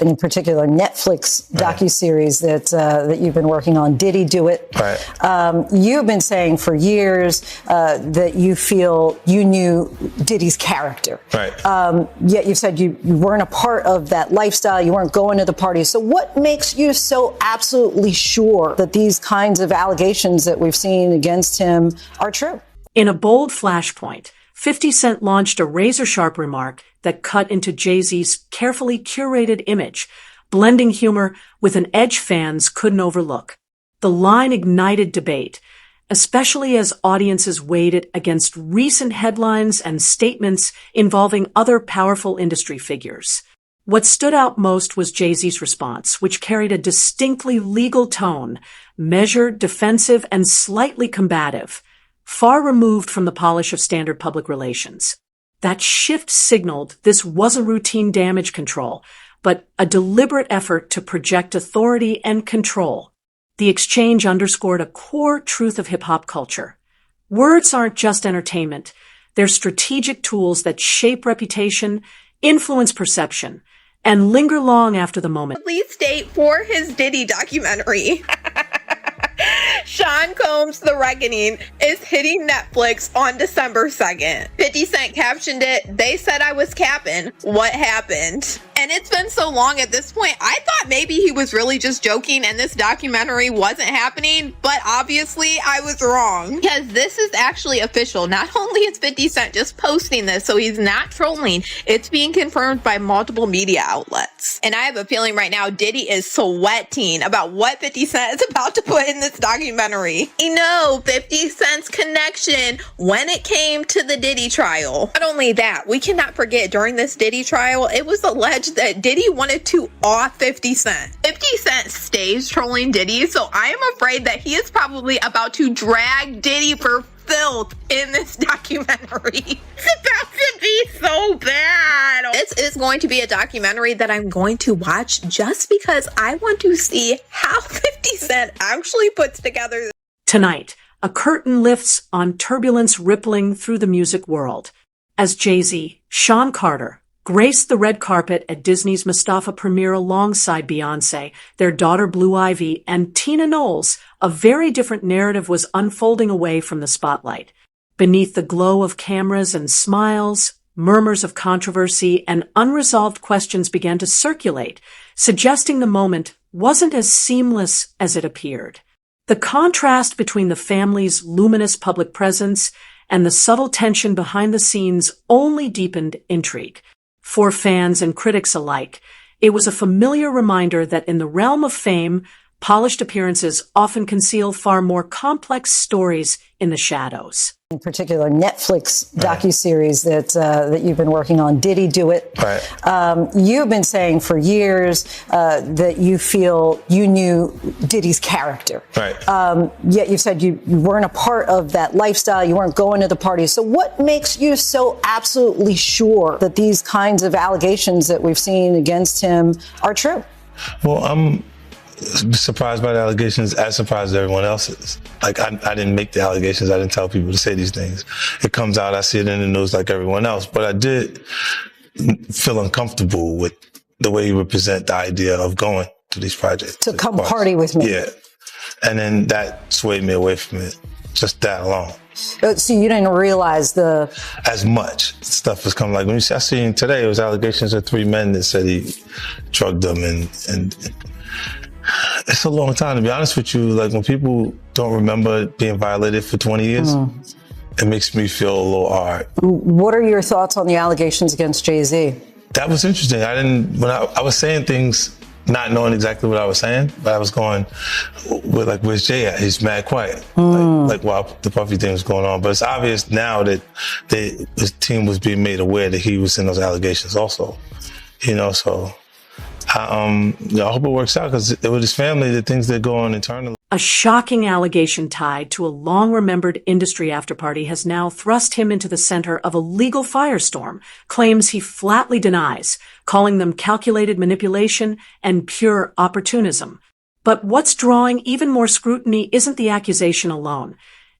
in particular Netflix docuseries that you've been working on, Diddy Do It. Right. You've been saying for years that you feel you knew Diddy's character. Right. Yet you said you weren't a part of that lifestyle. You weren't going to the parties. So what makes you so absolutely sure that these kinds of allegations that we've seen against him are true? In a bold flashpoint, 50 Cent launched a razor-sharp remark that cut into Jay-Z's carefully curated image, blending humor with an edge fans couldn't overlook. The line ignited debate, especially as audiences weighed it against recent headlines and statements involving other powerful industry figures. What stood out most was Jay-Z's response, which carried a distinctly legal tone, measured, defensive, and slightly combative, far removed from the polish of standard public relations. That shift signaled this wasn't routine damage control, but a deliberate effort to project authority and control. The exchange underscored a core truth of hip-hop culture. Words aren't just entertainment. They're strategic tools that shape reputation, influence perception, and linger long after the moment. Release date for his Diddy documentary. Sean Combs' The Reckoning is hitting Netflix on December 2nd. 50 Cent captioned it, "They said I was capping. What happened?" And it's been so long at this point, I thought maybe he was really just joking and this documentary wasn't happening, but obviously I was wrong. Because this is actually official. Not only is 50 Cent just posting this, so he's not trolling, it's being confirmed by multiple media outlets. And I have a feeling right now Diddy is sweating about what 50 Cent is about to put in this documentary. You know, 50 Cent's connection when it came to the Diddy trial. Not only that, we cannot forget during this Diddy trial, it was alleged that Diddy wanted to off 50 Cent. 50 Cent stays trolling Diddy, so I am afraid that he is probably about to drag Diddy for filth in this documentary. It's about to be so bad. This is going to be a documentary that I'm going to watch just because I want to see how 50 Cent actually puts together. Tonight, a curtain lifts on turbulence rippling through the music world as Jay-Z, Sean Carter, graced the red carpet at Disney's Mustafa premiere alongside Beyoncé, their daughter Blue Ivy, and Tina Knowles. A very different narrative was unfolding away from the spotlight. Beneath the glow of cameras and smiles, murmurs of controversy and unresolved questions began to circulate, suggesting the moment wasn't as seamless as it appeared. The contrast between the family's luminous public presence and the subtle tension behind the scenes only deepened intrigue. For fans and critics alike, it was a familiar reminder that in the realm of fame, polished appearances often conceal far more complex stories in the shadows. In particular, Netflix docuseries that you've been working on, Diddy Do It. Right. You've been saying for years that you feel you knew Diddy's character. Right. Yet you said you weren't a part of that lifestyle. You weren't going to the parties. So what makes you so absolutely sure that these kinds of allegations that we've seen against him are true? Well, I'm surprised by the allegations, as surprised as everyone else is. Like, I didn't make the allegations. I didn't tell people to say these things. It comes out, I see it in the news like everyone else. But I did feel uncomfortable with the way you represent the idea of going to these projects. To come party with me. Yeah. And then that swayed me away from it. Just that alone. So you didn't realize as much stuff was coming. Like when I seen today, it was allegations of 3 men that said he drugged them and it's a long time, to be honest with you. Like when people don't remember being violated for 20 years, it makes me feel a little hard. What are your thoughts on the allegations against Jay-Z? That was interesting. When I was saying things, not knowing exactly what I was saying, but I was going, where's Jay at? He's mad quiet. Like while the Puffy thing was going on. But it's obvious now that his team was being made aware that he was in those allegations also. You know, so I hope it works out, because with his family, the things that go on internally. A shocking allegation tied to a long-remembered industry afterparty has now thrust him into the center of a legal firestorm, claims he flatly denies, calling them calculated manipulation and pure opportunism. But what's drawing even more scrutiny isn't the accusation alone.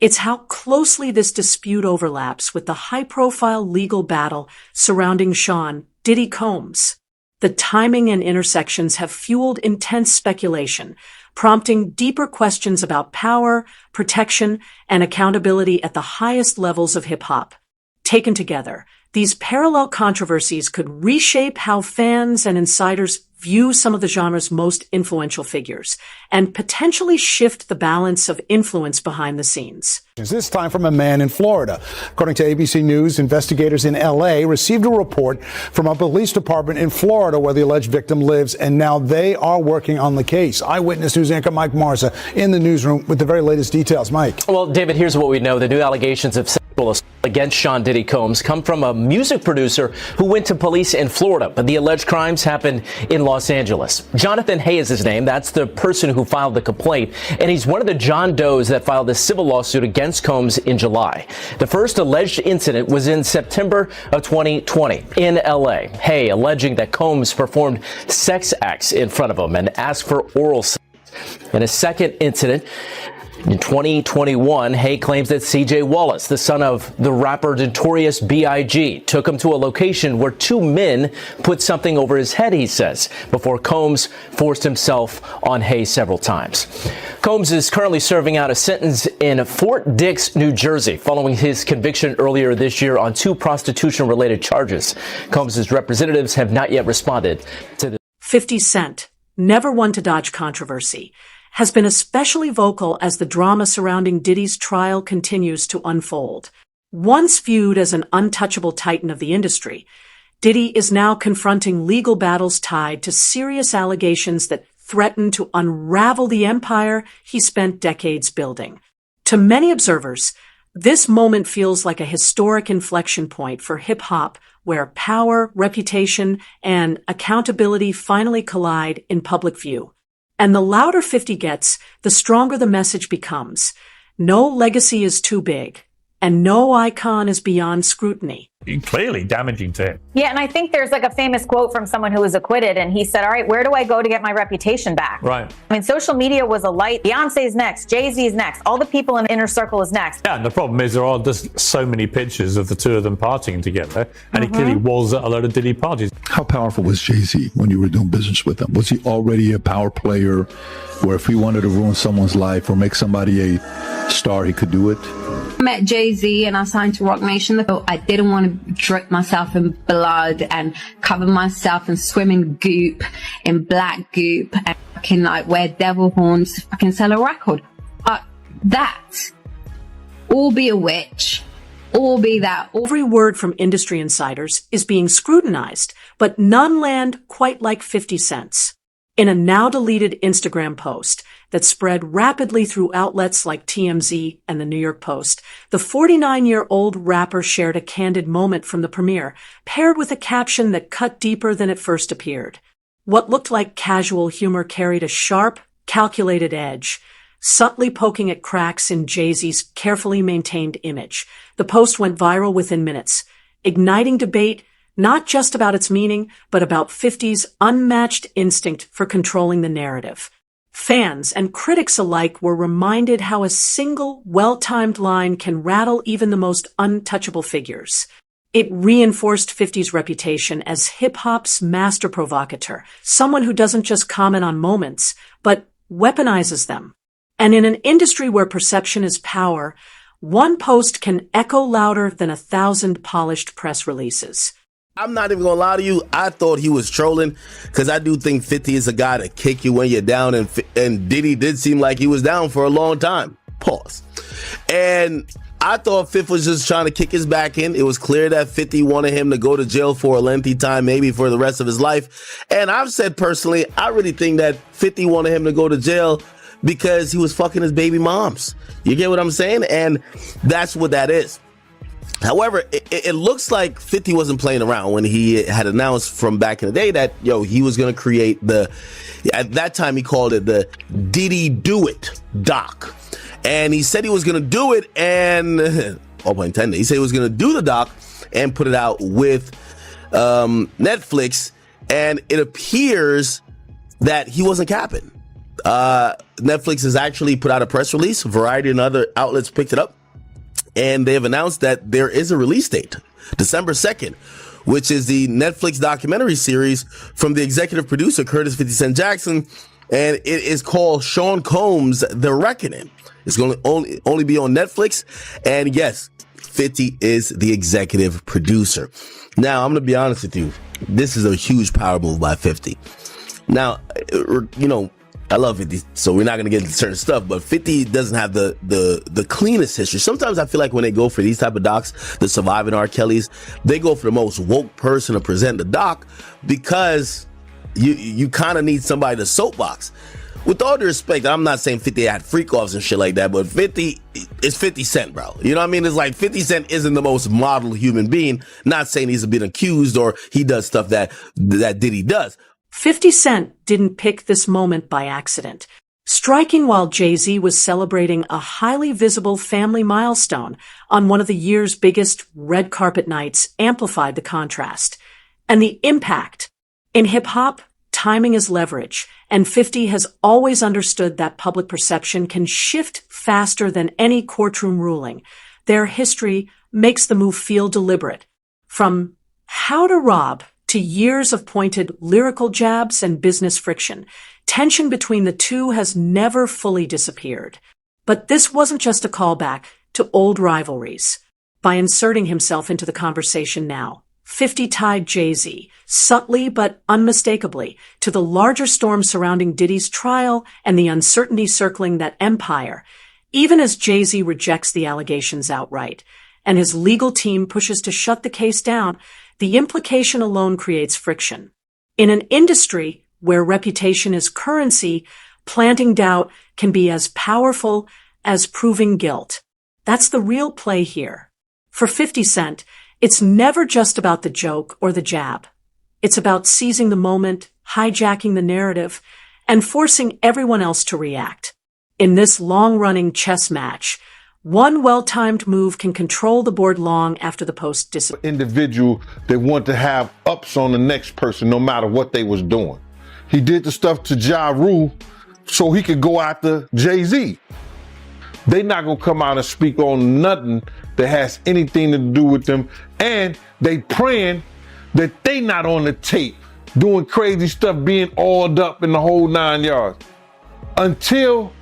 It's how closely this dispute overlaps with the high-profile legal battle surrounding Sean Diddy Combs. The timing and intersections have fueled intense speculation, prompting deeper questions about power, protection, and accountability at the highest levels of hip-hop. Taken together, these parallel controversies could reshape how fans and insiders view some of the genre's most influential figures, and potentially shift the balance of influence behind the scenes. This time from a man in Florida. According to ABC News, investigators in L.A. received a report from a police department in Florida where the alleged victim lives, and now they are working on the case. Eyewitness News anchor Mike Marza in the newsroom with the very latest details. Mike. Well, David, here's what we know. The new allegations of sexual assault against Sean Diddy Combs come from a music producer who went to police in Florida, but the alleged crimes happened in Los Angeles. Jonathan Hay is his name. That's the person who filed the complaint, and he's one of the John Does that filed a civil lawsuit against Combs in July. The first alleged incident was in September of 2020 in L.A. Hay alleging that Combs performed sex acts in front of him and asked for oral sex. In a second incident, in 2021, Hay claims that C.J. Wallace, the son of the rapper Notorious B.I.G., took him to a location where two men put something over his head, he says, before Combs forced himself on Hay several times. Combs is currently serving out a sentence in Fort Dix, New Jersey, following his conviction earlier this year on two prostitution-related charges. Combs' representatives have not yet responded to the 50 Cent, never one to dodge controversy, has been especially vocal as the drama surrounding Diddy's trial continues to unfold. Once viewed as an untouchable titan of the industry, Diddy is now confronting legal battles tied to serious allegations that threaten to unravel the empire he spent decades building. To many observers, this moment feels like a historic inflection point for hip-hop, where power, reputation, and accountability finally collide in public view. And the louder 50 gets, the stronger the message becomes. No legacy is too big, and no icon is beyond scrutiny. Clearly damaging to him. Yeah, and I think there's like a famous quote from someone who was acquitted, and he said, all right, where do I go to get my reputation back? Right. I mean, social media was a light. Beyonce's next, Jay-Z's next, all the people in the inner circle is next. Yeah, and the problem is there are just so many pictures of the two of them partying together, and it clearly was at a lot of Diddy parties. How powerful was Jay-Z when you were doing business with him? Was he already a power player where if he wanted to ruin someone's life or make somebody a star, he could do it? I met Jay-Z and I signed to Roc Nation. I didn't want to drip myself in blood and cover myself and swim in goop, in black goop, and fucking like wear devil horns to fucking sell a record. That, or be a witch, or be that. Every word from industry insiders is being scrutinized, but none land quite like 50 Cent's. In a now-deleted Instagram post that spread rapidly through outlets like TMZ and the New York Post, the 49-year-old rapper shared a candid moment from the premiere, paired with a caption that cut deeper than it first appeared. What looked like casual humor carried a sharp, calculated edge, subtly poking at cracks in Jay-Z's carefully maintained image. The post went viral within minutes, igniting debate not just about its meaning, but about 50's unmatched instinct for controlling the narrative. Fans and critics alike were reminded how a single, well-timed line can rattle even the most untouchable figures. It reinforced 50's reputation as hip-hop's master provocateur, someone who doesn't just comment on moments, but weaponizes them. And in an industry where perception is power, one post can echo louder than 1,000 polished press releases. I'm not even gonna lie to you. I thought he was trolling because I do think 50 is a guy to kick you when you're down, and Diddy did seem like he was down for a long time. Pause. And I thought 50 was just trying to kick his back in. It was clear that 50 wanted him to go to jail for a lengthy time, maybe for the rest of his life. And I've said personally, I really think that 50 wanted him to go to jail because he was fucking his baby moms. You get what I'm saying? And that's what that is. However, it looks like 50 wasn't playing around when he had announced from back in the day that, he was going to create at that time he called it the Diddy Do It doc. And he said he was going to do it and, all pun intended, he said he was going to do the doc and put it out with Netflix. And it appears that he wasn't capping. Netflix has actually put out a press release. Variety and other outlets picked it up. And they have announced that there is a release date, December 2nd, which is the Netflix documentary series from the executive producer, Curtis 50 Cent Jackson. And it is called Sean Combs' The Reckoning. It's going to only be on Netflix. And yes, 50 is the executive producer. Now, I'm going to be honest with you. This is a huge power move by 50. Now, you know, I love 50, so we're not going to get into certain stuff, but 50 doesn't have the cleanest history. Sometimes I feel like when they go for these type of docs, the Surviving R. Kellys, they go for the most woke person to present the doc because you kind of need somebody to soapbox. With all due respect, I'm not saying 50 had freak offs and shit like that, but 50 is 50 Cent, bro. You know what I mean? It's like 50 Cent isn't the most model human being. Not saying he's been accused or he does stuff that Diddy does. 50 Cent didn't pick this moment by accident. Striking while Jay-Z was celebrating a highly visible family milestone on one of the year's biggest red carpet nights amplified the contrast. And the impact. In hip-hop, timing is leverage, and 50 has always understood that public perception can shift faster than any courtroom ruling. Their history makes the move feel deliberate. From how to rob to years of pointed lyrical jabs and business friction, tension between the two has never fully disappeared. But this wasn't just a callback to old rivalries. By inserting himself into the conversation now, 50 tied Jay-Z, subtly but unmistakably, to the larger storm surrounding Diddy's trial and the uncertainty circling that empire, even as Jay-Z rejects the allegations outright, and his legal team pushes to shut the case down. The implication alone creates friction. In an industry where reputation is currency, planting doubt can be as powerful as proving guilt. That's the real play here. For 50 Cent, it's never just about the joke or the jab. It's about seizing the moment, hijacking the narrative, and forcing everyone else to react. In this long-running chess match, one well-timed move can control the board long after the post disappears. Individual that want to have ups on the next person no matter what they was doing. He did the stuff to Ja Rule so he could go after Jay-Z. They not gonna come out and speak on nothing that has anything to do with them, and they praying that they not on the tape doing crazy stuff, being oiled up in the whole 9 yards. Until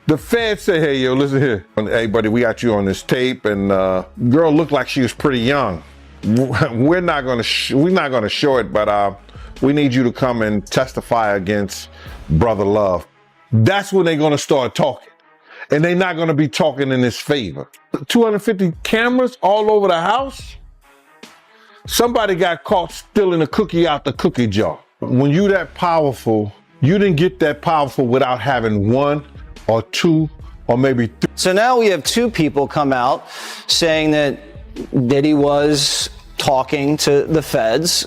the feds say, hey, yo, listen here. Hey, buddy, we got you on this tape, and girl looked like she was pretty young. We're not gonna show it, but we need you to come and testify against Brother Love. That's when they're gonna start talking. And they're not gonna be talking in his favor. 250 cameras all over the house? Somebody got caught stealing a cookie out the cookie jar. When you that powerful, you didn't get that powerful without having one or two or maybe three. So now we have two people come out saying that Diddy was talking to the feds.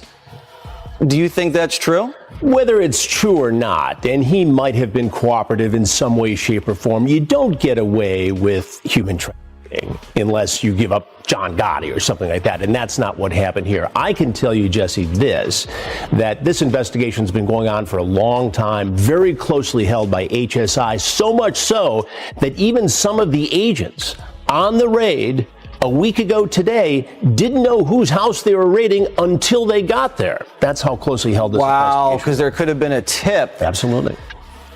Do you think that's true? Whether it's true or not, and he might have been cooperative in some way, shape, or form, you don't get away with human trafficking unless you give up John Gotti or something like that, and that's not what happened here. I can tell you, Jesse, that this investigation's been going on for a long time, very closely held by HSI, so much so that even some of the agents on the raid a week ago today didn't know whose house they were raiding until they got there. That's how closely held this investigation. Wow, because there could have been a tip. Absolutely.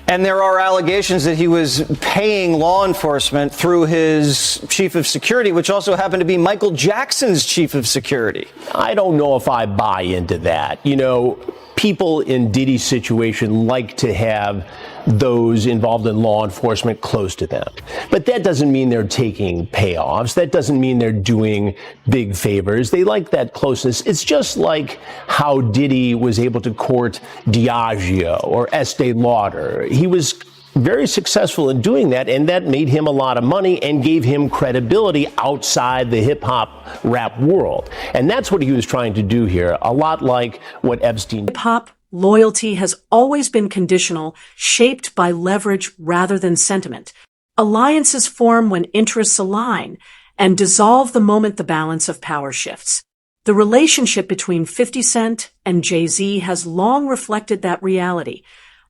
And there are allegations that he was paying law enforcement through his chief of security, which also happened to be Michael Jackson's chief of security. I don't know if I buy into that. You know, people in Diddy's situation like to have those involved in law enforcement close to them. But that doesn't mean they're taking payoffs. That doesn't mean they're doing big favors. They like that closeness. It's just like how Diddy was able to court Diageo or Estee Lauder. He was very successful in doing that, and that made him a lot of money and gave him credibility outside the hip-hop rap world. And that's what he was trying to do here, a lot like what Epstein... Hip-hop loyalty has always been conditional, shaped by leverage rather than sentiment. Alliances form when interests align and dissolve the moment the balance of power shifts. The relationship between 50 Cent and Jay-Z has long reflected that reality.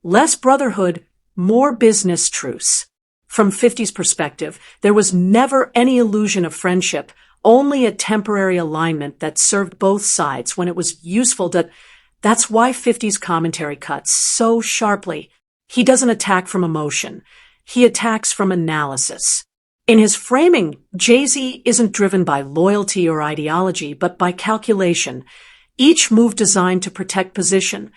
Less brotherhood, more business truce. From 50's perspective, there was never any illusion of friendship, only a temporary alignment that served both sides when it was useful to. That's why 50's commentary cuts so sharply. He doesn't attack from emotion. He attacks from analysis. In his framing, Jay-Z isn't driven by loyalty or ideology, but by calculation. Each move designed to protect position,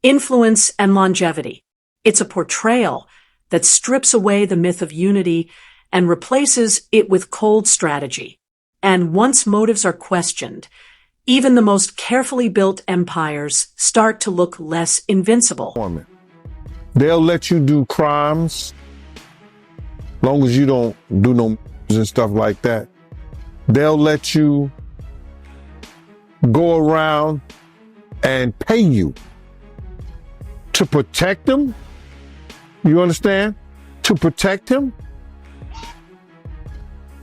influence, and longevity. It's a portrayal that strips away the myth of unity and replaces it with cold strategy. And once motives are questioned, even the most carefully built empires start to look less invincible. They'll let you do crimes, long as you don't do no and stuff like that. They'll let you go around and pay you to protect them. You understand? To protect him.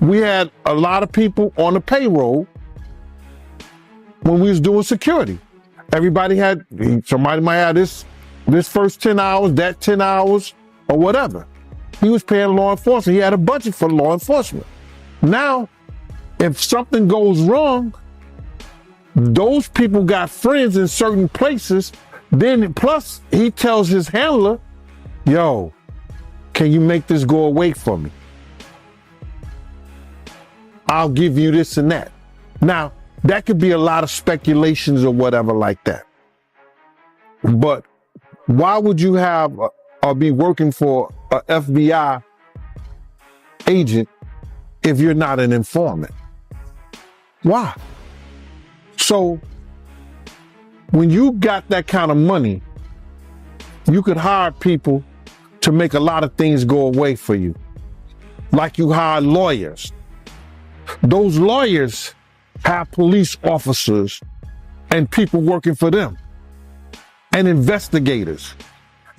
We had a lot of people on the payroll when we was doing security. Somebody might have this first 10 hours, that 10 hours, or whatever. He was paying law enforcement. He had a budget for law enforcement. Now, if something goes wrong, those people got friends in certain places. Then plus he tells his handler, yo, can you make this go away for me? I'll give you this and that. Now, that could be a lot of speculations or whatever like that. But why would you have or be working for a FBI agent if you're not an informant? Why? So when you got that kind of money, you could hire people to make a lot of things go away for you. Like you hire lawyers. Those lawyers have police officers and people working for them and investigators.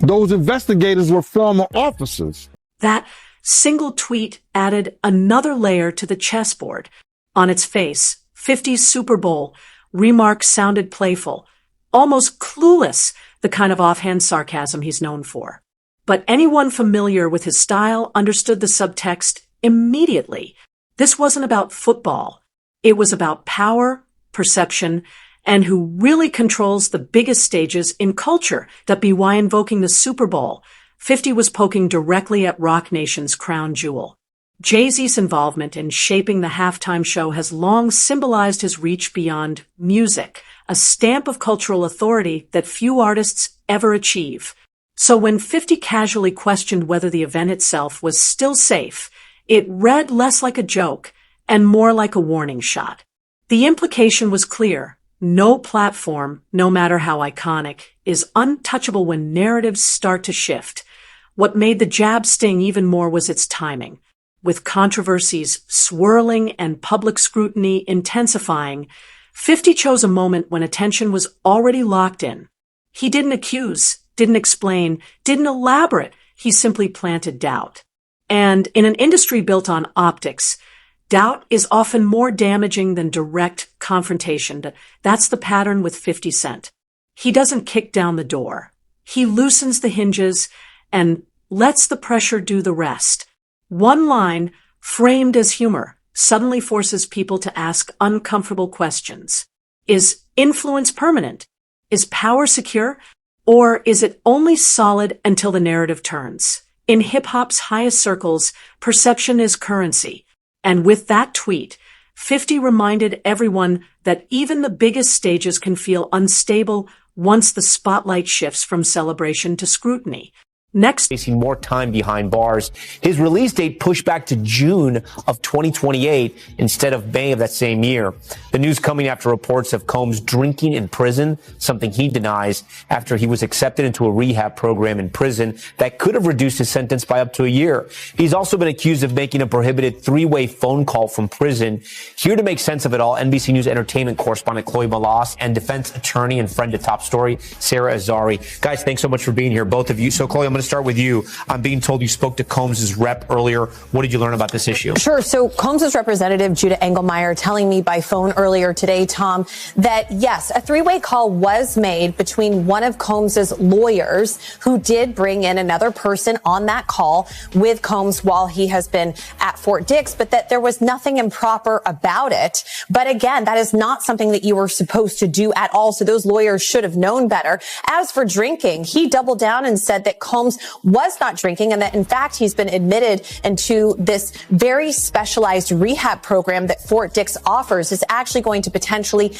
Those investigators were former officers. That single tweet added another layer to the chessboard. On its face, 50's Super Bowl remark sounded playful, almost clueless, the kind of offhand sarcasm he's known for. But anyone familiar with his style understood the subtext immediately. This wasn't about football. It was about power, perception, and who really controls the biggest stages in culture. That be why invoking the Super Bowl, 50 was poking directly at Roc Nation's crown jewel. Jay-Z's involvement in shaping the halftime show has long symbolized his reach beyond music, a stamp of cultural authority that few artists ever achieve. So when 50 casually questioned whether the event itself was still safe, it read less like a joke and more like a warning shot. The implication was clear. No platform, no matter how iconic, is untouchable when narratives start to shift. What made the jab sting even more was its timing. With controversies swirling and public scrutiny intensifying, 50 chose a moment when attention was already locked in. He didn't accuse, didn't explain, didn't elaborate. He simply planted doubt. And in an industry built on optics, doubt is often more damaging than direct confrontation. That's the pattern with 50 Cent. He doesn't kick down the door. He loosens the hinges and lets the pressure do the rest. One line, framed as humor, suddenly forces people to ask uncomfortable questions. Is influence permanent? Is power secure? Or is it only solid until the narrative turns? In hip-hop's highest circles, perception is currency. And with that tweet, 50 reminded everyone that even the biggest stages can feel unstable once the spotlight shifts from celebration to scrutiny. Next, facing more time behind bars. His release date pushed back to June of 2028 instead of May of that same year. The news coming after reports of Combs drinking in prison, something he denies, after he was accepted into a rehab program in prison that could have reduced his sentence by up to a year. He's also been accused of making a prohibited three-way phone call from prison. Here to make sense of it all, NBC News entertainment correspondent Chloe Malas and defense attorney and friend to Top Story, Sarah Azari. Guys, thanks so much for being here, both of you. So, Chloe, I'm going going to start with you. I'm being told you spoke to Combs' rep earlier. What did you learn about this issue? Sure. So Combs' representative, Judah Engelmeyer, telling me by phone earlier today, Tom, that yes, a three-way call was made between one of Combs' lawyers, who did bring in another person on that call with Combs while he has been at Fort Dix, but that there was nothing improper about it. But again, that is not something that you were supposed to do at all. So those lawyers should have known better. As for drinking, he doubled down and said that Combs was not drinking and that in fact he's been admitted into this very specialized rehab program that Fort Dix offers is actually going to potentially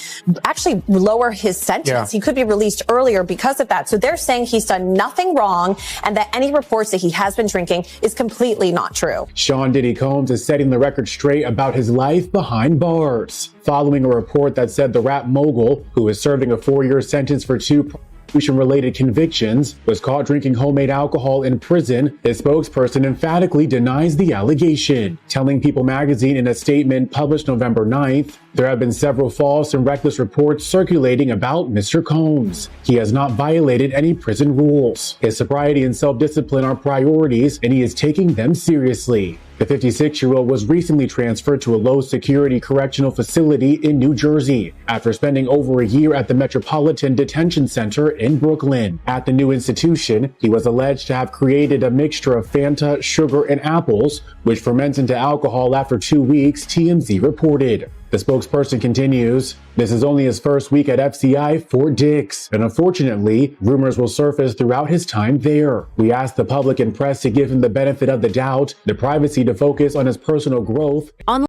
lower his sentence. Yeah. He could be released earlier because of that. So they're saying he's done nothing wrong and that any reports that he has been drinking is completely not true. Sean Diddy Combs is setting the record straight about his life behind bars, following a report that said the rap mogul, who is serving a 4-year sentence for 2 prostitution-related convictions, was caught drinking homemade alcohol in prison. His spokesperson emphatically denies the allegation, telling People magazine in a statement published November 9th, there have been several false and reckless reports circulating about Mr. Combs. He has not violated any prison rules. His sobriety and self-discipline are priorities, and he is taking them seriously. The 56-year-old was recently transferred to a low-security correctional facility in New Jersey after spending over a year at the Metropolitan Detention Center in Brooklyn. At the new institution, he was alleged to have created a mixture of Fanta, sugar, and apples, which ferments into alcohol after 2 weeks, TMZ reported. The spokesperson continues, this is only his first week at FCI Fort Dix, and unfortunately, rumors will surface throughout his time there. We ask the public and press to give him the benefit of the doubt, the privacy to focus on his personal growth.